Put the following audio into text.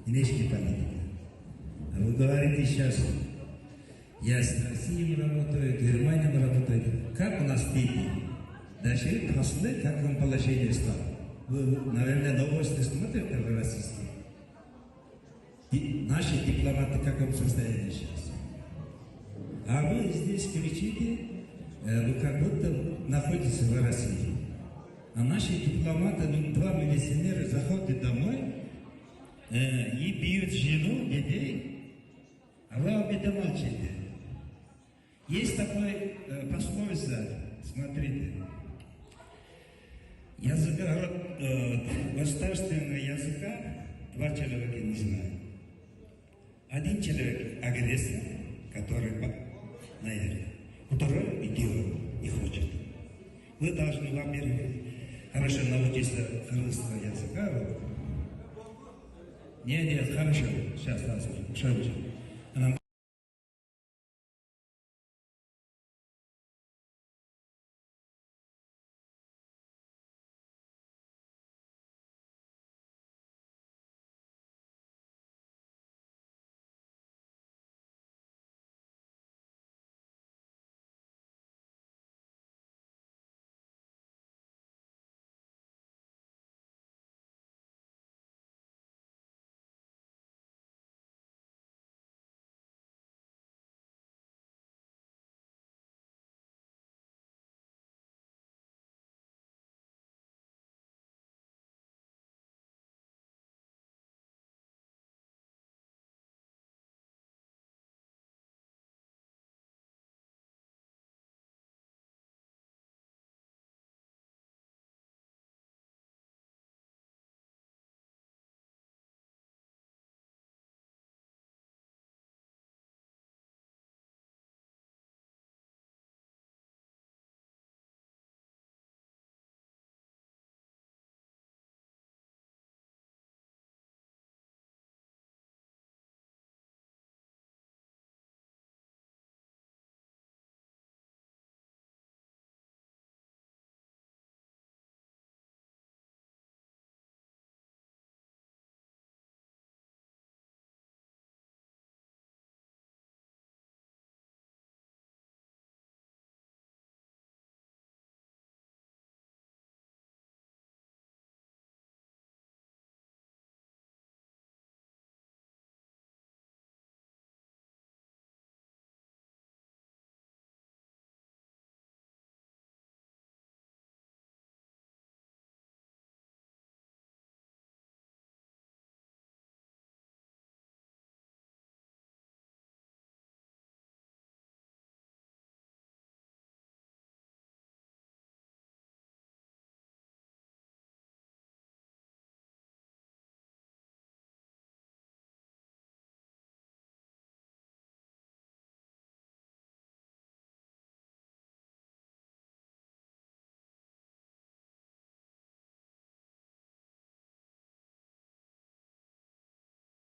внешней политики. А вы говорите сейчас, я с Россией работаю, Германией работаю. Как у нас дети? Даже послы, как вам положение стало? Вы, наверное, новости смотрите российские? Наши дипломаты в каком состоянии сейчас? А вы здесь кричите, вы как будто находитесь в России. А наши дипломаты, два милиционера заходят домой и бьют жену, детей, а вы об этом молчите. Есть такой пословица, смотрите, государственного языка два человека не знают. Один человек агрессор, который наверное, второй идиот не хочет. Вы должны, во-первых, хорошо научиться русского языка. Нет, хорошо, сейчас,